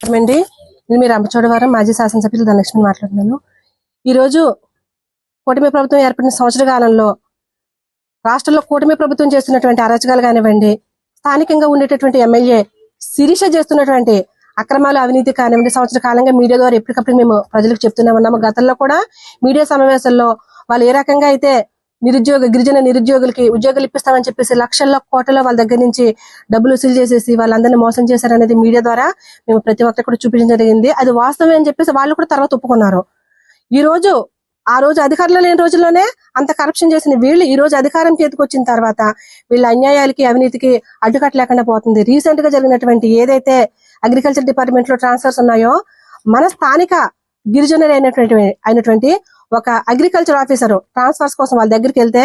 అండి నేను మీ రంపచోడవరం మాజీ శాసనసభ్యులు ధనలక్ష్మి మాట్లాడుతున్నాను. ఈరోజు కూటమి ప్రభుత్వం ఏర్పడిన సంవత్సర కాలంలో రాష్ట్రంలో కూటమి ప్రభుత్వం చేస్తున్నటువంటి అరాచకాలు కానివ్వండి, స్థానికంగా ఉండేటటువంటి ఎమ్మెల్యే శిరీష చేస్తున్నటువంటి అక్రమాలు, అవినీతి కానివ్వండి, సంవత్సర కాలంగా మీడియా ద్వారా ఎప్పటికప్పుడు మేము ప్రజలకు చెప్తూనే ఉన్నాము. గతంలో కూడా మీడియా సమావేశాల్లో వాళ్ళు ఏ రకంగా అయితే గిరిజన నిరుద్యోగులకి ఉద్యోగాలు ఇప్పిస్తామని చెప్పేసి లక్షల్లో కోట్లలో వాళ్ళ దగ్గర నుంచి డబ్బులు వసూలు చేసేసి వాళ్ళందరినీ మోసం చేశారనేది మీడియా ద్వారా మేము ప్రతి ఒక్కరు కూడా చూపించడం జరిగింది. అది వాస్తవమే అని చెప్పేసి వాళ్ళు కూడా తర్వాత ఒప్పుకున్నారు. ఆ రోజు అధికారంలో లేని రోజుల్లోనే అంత కరప్షన్ చేసిన వీళ్ళు ఈ రోజు అధికారం చేతికొచ్చిన తర్వాత వీళ్ళ అన్యాయాలకి, అవినీతికి అడ్డుకట్ట లేకుండా పోతుంది. రీసెంట్ గా జరిగినటువంటి ఏదైతే అగ్రికల్చర్ డిపార్ట్మెంట్ లో ట్రాన్స్ఫర్స్ ఉన్నాయో, మన స్థానిక గిరిజనులు అయినటువంటి ఒక అగ్రికల్చర్ ఆఫీసర్ ట్రాన్స్ఫర్స్ కోసం వాళ్ళ దగ్గరికి వెళ్తే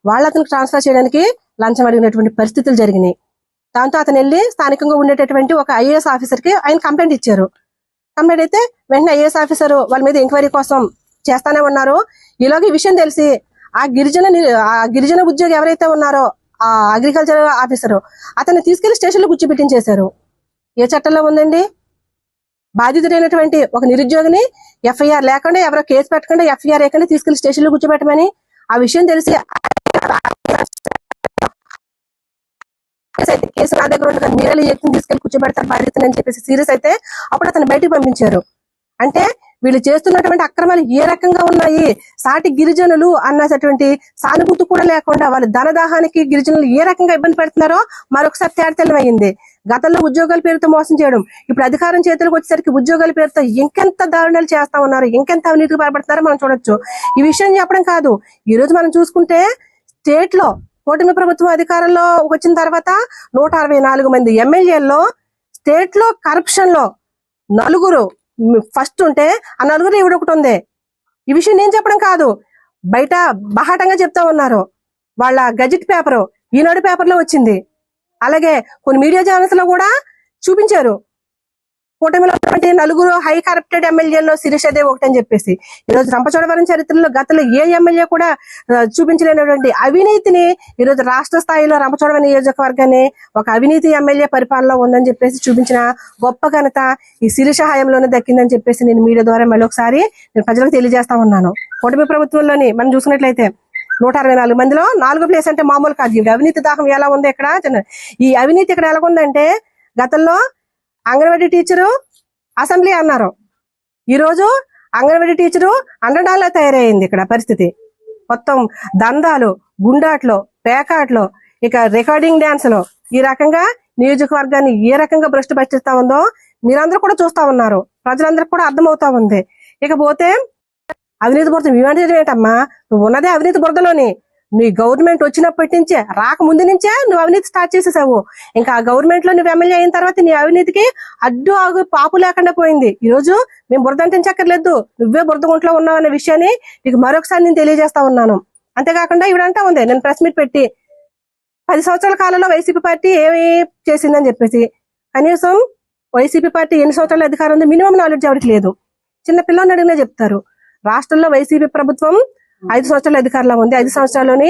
వాళ్ళు అతనికి ట్రాన్స్ఫర్ చేయడానికి లంచం అడిగినటువంటి పరిస్థితులు జరిగినాయి. దాంతో అతను వెళ్ళి స్థానికంగా ఉండేటటువంటి ఒక ఐఏఎస్ ఆఫీసర్ కి ఆయన కంప్లైంట్ ఇచ్చారు. కంప్లైంట్ అయితే వెంటనే ఐఏఎస్ ఆఫీసర్ వాళ్ళ మీద ఎంక్వైరీ కోసం చేస్తానే ఉన్నారు. ఈలోగా ఈ విషయం తెలిసి ఆ గిరిజన ఉద్యోగి ఎవరైతే ఉన్నారో ఆ అగ్రికల్చర్ ఆఫీసర్ అతన్ని తీసుకెళ్లి స్టేషన్ లో కూర్చోబెట్టించేశారు. ఏ చట్టంలో ఉందండి? బాధితుడైనటువంటి ఒక నిరుద్యోగిని ఎఫ్ఐఆర్ లేకుండా, ఎవరో కేసు పెట్టకుండా, ఎఫ్ఐఆర్ లేకుండా తీసుకెళ్లి స్టేషన్ లో కూర్చోబెట్టమని ఆ విషయం తెలిసి కేసు నా దగ్గర ఉండగా మీరే ఎత్తుని తీసుకెళ్లి కూర్చోబెడతారు బాధితుని అని చెప్పేసి సీరియస్ అయితే అప్పుడు అతను బయటకు పంపించారు. అంటే వీళ్ళు చేస్తున్నటువంటి అక్రమాలు ఏ రకంగా ఉన్నాయి, సాటి గిరిజనులు అన్నటువంటి సానుభూతి కూడా లేకుండా వాళ్ళ ధనదాహానికి గిరిజనులు ఏ రకంగా ఇబ్బంది పెడుతున్నారో మరొకసారి తేటతెల్లమైంది. గతంలో ఉద్యోగాల పేరుతో మోసం చేయడం, ఇప్పుడు అధికారం చేతులకు వచ్చేసరికి ఉద్యోగాల పేరుతో ఇంకెంత దారుణాలు చేస్తా ఉన్నారు, ఇంకెంత అవినీతికి పాల్పడుతున్నారో మనం చూడొచ్చు. ఈ విషయం చెప్పడం కాదు, ఈ రోజు మనం చూసుకుంటే స్టేట్ లో కూటమి ప్రభుత్వం అధికారంలో వచ్చిన తర్వాత 164 మంది ఎమ్మెల్యేల్లో స్టేట్ లో కరప్షన్ లో 4 ఫస్ట్ ఉంటే ఆ 4 ఈవిడ ఒకటి ఉంది. ఈ విషయం నేను చెప్పడం కాదు, బయట బహాటంగా చెప్తా ఉన్నారు. వాళ్ళ గజెట్ పేపర్ ఈనాడు పేపర్ లో వచ్చింది. అలాగే కొన్ని మీడియా ఛానల్స్ లో కూడా చూపించారు. కూటమిలో 4 హై కరప్టెడ్ ఎమ్మెల్యేల్లో శిరీషదే ఒకటని చెప్పేసి. ఈరోజు రంపచోడవరం చరిత్రలో గతంలో ఏ ఎమ్మెల్యే కూడా చూపించలేనటువంటి అవినీతిని ఈరోజు రాష్ట్ర స్థాయిలో రంపచోడవరం నియోజకవర్గాన్ని ఒక అవినీతి ఎమ్మెల్యే పరిపాలనలో ఉందని చెప్పేసి చూపించిన గొప్ప ఘనత ఈ శిరీష హయాంలోనే దక్కిందని చెప్పేసి నేను మీడియా ద్వారా మళ్ళీ ఒకసారి నేను ప్రజలకు తెలియజేస్తా ఉన్నాను. కూటమి ప్రభుత్వంలోని మనం చూసుకున్నట్లయితే 164 మందిలో 4వ ప్లేస్ అంటే మామూలు కాదు. అవినీతి దాహం ఎలా ఉంది ఇక్కడ, ఈ అవినీతి ఇక్కడ ఎలా ఉందంటే, గతంలో అంగన్వాడీ టీచరు అసెంబ్లీ అన్నారు, ఈరోజు అంగన్వాడీ టీచరు అండడాల్లో తయారయ్యింది. ఇక్కడ పరిస్థితి మొత్తం దందాలు, గుండాట్లు, పేకాట్లు, ఇక రికార్డింగ్ డాన్సులు, ఈ రకంగా నియోజకవర్గాన్ని ఏ రకంగా భ్రష్టు పట్టిస్తా ఉందో మీరందరూ కూడా చూస్తా ఉన్నారు, ప్రజలందరికీ కూడా అర్థమవుతా ఉంది. ఇకపోతే అవినీతి బురద ఏంటమ్మా, నువ్వు ఉన్నదే అవినీతి బురదలోని. నీ గవర్నమెంట్ వచ్చినప్పటి నుంచే, రాకముందు నుంచే నువ్వు అవినీతి స్టార్ట్ చేసేసావు. ఇంకా ఆ గవర్నమెంట్ లో నువ్వు ఎమ్మెల్యే అయిన తర్వాత నీ అవినీతికి అడ్డు ఆగు పాపు లేకుండా పోయింది. ఈ రోజు మేము బురద అంటించక్కర్లేదు, నువ్వే బురద గుంట్లో ఉన్నావు అనే విషయాన్ని నీకు మరొకసారి నేను తెలియజేస్తా ఉన్నాను. అంతేకాకుండా ఇవిడంటా ఉంది, నేను ప్రెస్ మీట్ పెట్టి 10 సంవత్సరాల కాలంలో వైసీపీ పార్టీ ఏమి చేసిందని చెప్పేసి. కనీసం వైసీపీ పార్టీ ఎన్ని సంవత్సరాల అధికారం ఉంది మినిమం నాలెడ్జ్ ఎవరికి లేదు. చిన్న పిల్లల్ని అడిగినా చెప్తారు. రాష్ట్రంలో వైసీపీ ప్రభుత్వం 5 సంవత్సరాల అధికారంలో ఉంది. 5 సంవత్సరాల్లోని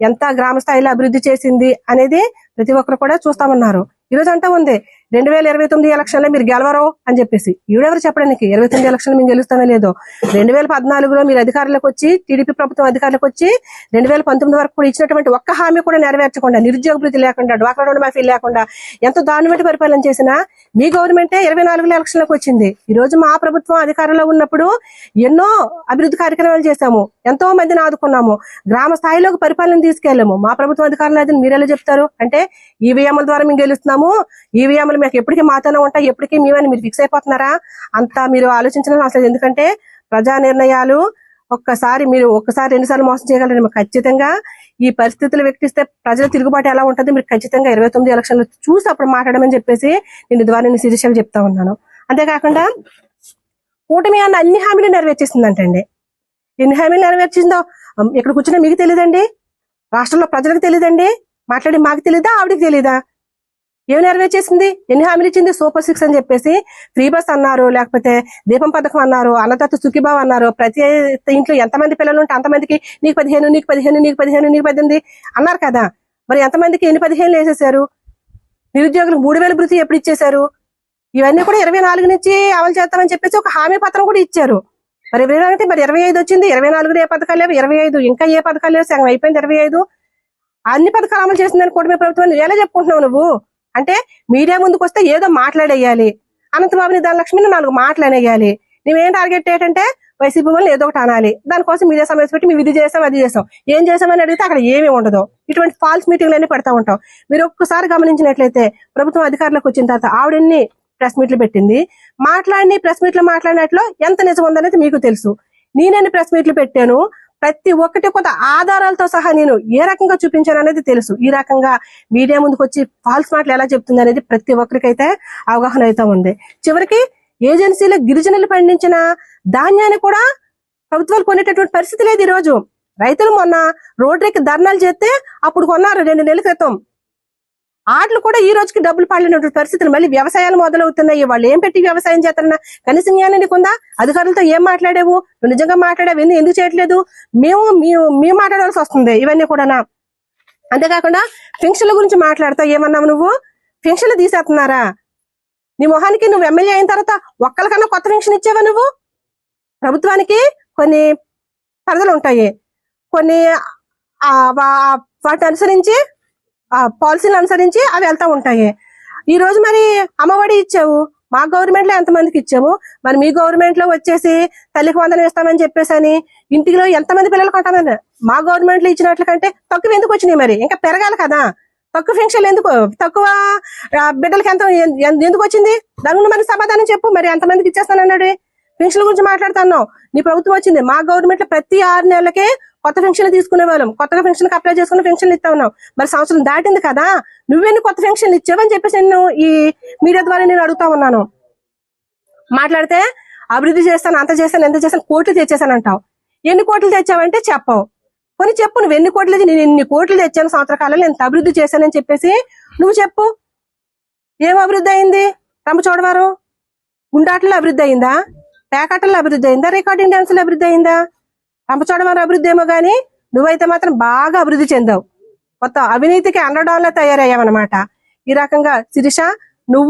ఎంత గ్రామ స్థాయిలో అభివృద్ధి చేసింది అనేది ప్రతి ఒక్కరు కూడా చూస్తామన్నారు. ఈ రోజు అంటా ఉంది 2029 ఎలక్షన్లో మీరు గెలవరు అని చెప్పేసి. ఈవిడెవరు చెప్పడానికి 29 ఎలక్షన్లు మేము గెలుస్తామో లేదో. 2014లో మీరు అధికారులకు వచ్చి, టీడీపీ ప్రభుత్వం అధికారులకు వచ్చి 2019 వరకు కూడా ఇచ్చినటువంటి ఒక్క హామీ కూడా నెరవేర్చకుండా, నిరుద్యోగ భృతి లేకుండా, డ్వాక్రా రుణ మాఫీ లేకుండా ఎంతో దారుణమైన పరిపాలన చేసినా మీ గవర్నమెంటే 24లో ఎలక్షన్లకు వచ్చింది. ఈ రోజు మా ప్రభుత్వం అధికారంలో ఉన్నప్పుడు ఎన్నో అభివృద్ధి కార్యక్రమాలు చేశాము, ఎంతో మందిని ఆదుకున్నాము, గ్రామ స్థాయిలోకి పరిపాలన తీసుకెళ్లాము. మా ప్రభుత్వం అధికారంలో అది మీరెలా చెప్తారు అంటే ఈవీఎంల ద్వారా మేము గెలుస్తున్నాము, ఈవీఎంలు మీకు ఎప్పటికీ మాతోనే ఉంటాయి, ఎప్పటికీ మేమని మీరు ఫిక్స్ అయిపోతున్నారా? అంతా మీరు ఆలోచించడం అసలు. ఎందుకంటే ప్రజా నిర్ణయాలు మీరు ఒక్కసారి 2 సార్లు మోసం చేయగలరు. ఖచ్చితంగా ఈ పరిస్థితులు వ్యక్తిస్తే ప్రజల తిరుగుబాటు ఎలా ఉంటుంది మీరు ఖచ్చితంగా 29 ఎలక్షన్లు చూసి అప్పుడు మాట్లాడమని చెప్పేసి నేను ద్వారా నేను శిరీషకు చెప్తా ఉన్నాను. అంతేకాకుండా కూటమి అన్న అన్ని హామీలు నెరవేర్చేసిందంటండి. ఎన్ని హామీలు నెరవేర్చిందో ఇక్కడ కూర్చున్నా మీకు తెలియదండి, రాష్ట్రంలో ప్రజలకు తెలియదండి, మాట్లాడి మాకు తెలీదా, ఆవిడకి తెలీదా? ఏమి నెరవేర్చేసింది, ఎన్ని హామీలు ఇచ్చింది? సూపర్ 6 అని చెప్పేసి ఫ్రీ బస్ అన్నారు, లేకపోతే దీపం పథకం అన్నారు, అన్నదాత సుఖీభావ్ అన్నారు. ప్రతి ఇంట్లో ఎంతమంది పిల్లలు ఉంటే అంతమందికి నీకు 15, నీకు 15, నీకు 15, నీకు 18 అన్నారు కదా. మరి ఎంతమందికి ఎన్ని 15 వేసేసారు? నిరుద్యోగులకు 3000 భృతి ఎప్పుడు ఇచ్చేశారు? ఇవన్నీ కూడా 24 నుంచి అమలు చేస్తామని చెప్పేసి ఒక హామీ పత్రం కూడా ఇచ్చారు. మరి 24 అంటే మరి 25 వచ్చింది, 24 ఏ పథకాలు లేవు, 25 ఇంకా ఏ పథకాలు లేవు, సగం అయిపోయింది 25. అన్ని పథకాలు అమలు చేసిందని కూటమి ప్రభుత్వం ఎలా చెప్పుకుంటున్నావు నువ్వు? అంటే మీడియా ముందుకు వస్తే ఏదో మాట్లాడేయాలి, అనంతబాబుని ధనలక్ష్మిని 4 మాటలు అనేయాలి. నువ్వేం టార్గెట్ ఏంటంటే వైసీపీ వాళ్ళు ఏదో ఒకటి అనాలి, దానికోసం మీడియా సమావేశం పెట్టి మేము ఇది చేసాం అది చేసాం, ఏం చేసామని అడిగితే అక్కడ ఏమీ ఉండదు. ఇటువంటి ఫాల్స్ మీటింగ్లు అన్ని పెడతా ఉంటాం. మీరు ఒక్కసారి గమనించినట్లయితే ప్రభుత్వం అధికారులకు వచ్చిన తర్వాత ఆవిడన్ని ప్రెస్ మీట్లు పెట్టింది, మాట్లాడి ప్రెస్ మీట్లు మాట్లాడినట్లు ఎంత నిజం ఉందనేది మీకు తెలుసు. నేనెన్ని ప్రెస్ మీట్లు పెట్టాను, ప్రతి ఒక్కటి కొత్త ఆధారాలతో సహా నేను ఏ రకంగా చూపించాను అనేది తెలుసు. ఈ రకంగా మీడియా ముందుకు వచ్చి ఫాల్స్ మాటలు ఎలా చెప్తుంది అనేది ప్రతి ఒక్కరికైతే అవగాహన అయితే ఉంది. చివరికి ఏజెన్సీలో గిరిజనులు పండించిన ధాన్యాన్ని కూడా ప్రభుత్వాలు కొనేటటువంటి పరిస్థితి లేదు. ఈ రోజు రైతులు మొన్న రోడ్డుకి ధర్నాలు చేస్తే అప్పుడు కొన్నారు 2 నెలల క్రితం. ఆటలు కూడా ఈ రోజుకి డబ్బులు పడినటువంటి పరిస్థితులు. మళ్ళీ వ్యవసాయాలు మొదలవుతున్నాయి. వాళ్ళు ఏం పెట్టి వ్యవసాయం చేస్తున్నా కనీసం జ్ఞానం నీకుందా? అధికారులతో ఏం మాట్లాడావు? నువ్వు నిజంగా మాట్లాడావు, ఎందుకు చేయట్లేదు? మేము మాట్లాడాల్సి వస్తుంది ఇవన్నీ కూడా. అంతేకాకుండా పెన్షన్ల గురించి మాట్లాడతావు. ఏమన్నావు నువ్వు? పెన్షన్లు తీసేస్తున్నారా? నీ మొహానికి నువ్వు ఎమ్మెల్యే అయిన తర్వాత ఒక్కరికన్నా కొత్త పెన్షన్ ఇచ్చావా నువ్వు? ప్రభుత్వానికి కొన్ని పరిధులు ఉంటాయి, కొన్ని వాటిని అనుసరించి పాలసీలు అనుసరించి అవి వెళ్తా ఉంటాయి. ఈ రోజు మరి అమ్మఒడి ఇచ్చావు, మా గవర్నమెంట్ లో ఎంతమందికి ఇచ్చాము, మరి మీ గవర్నమెంట్ లో వచ్చేసి తల్లికి వందనం ఇస్తామని చెప్పేసి అని ఇంటిలో ఎంతమంది పిల్లలు కొంటామని మా గవర్నమెంట్ లో ఇచ్చినట్ల కంటే తక్కువ ఎందుకు వచ్చినాయి? మరి ఇంకా పెరగాలి కదా. తక్కువ పెన్షన్లు ఎందుకు, తక్కువ బిడ్డలకి ఎందుకు వచ్చింది? దాని గురించి మనకి సమాధానం చెప్పు. మరి ఎంతమందికి ఇచ్చేస్తానన్నాడు? పెన్షన్ల గురించి మాట్లాడుతున్నావు. నీ ప్రభుత్వం వచ్చింది, మా గవర్నమెంట్ లో ప్రతి 6 నెలలకే కొత్త పెన్షన్ తీసుకునే వాళ్ళం, కొత్తగా పెన్షన్ అప్లై చేసుకుని పెన్షన్లు ఇస్తా ఉన్నావు. మరి సంవత్సరం దాటింది కదా, నువ్వెన్ని కొత్త పెన్షన్లు ఇచ్చావని చెప్పేసి నేను ఈ మీడియా ద్వారా నేను అడుగుతా ఉన్నాను. మాట్లాడితే అభివృద్ధి చేస్తాను, అంత చేస్తాను, ఎంత చేస్తాను, కోట్లు తెచ్చేసానంటావు. ఎన్ని కోట్లు తెచ్చావంటే చెప్పవు. కొన్ని చెప్పు, నువ్వు ఎన్ని కోట్లు, నేను ఎన్ని కోట్లు తెచ్చాను సంవత్సర కాలంలో, ఎంత అభివృద్ధి చేశానని చెప్పేసి నువ్వు చెప్పు. ఏం అభివృద్ధి అయింది? రంపచోడవరం గుండాటల్లో అభివృద్ధి అయిందా? పేకాటల్లో అభివృద్ధి అయిందా? రికార్డింగ్ డాన్స్ లో అభివృద్ధి అయిందా? రంపచోడవరం అభివృద్ధి ఏమో గానీ నువ్వైతే మాత్రం బాగా అభివృద్ధి చెందావు. మొత్తం అవినీతికి అండర్డౌన్ లా తయారయ్యావన్నమాట. ఈ రకంగా శిరీష, నువ్వు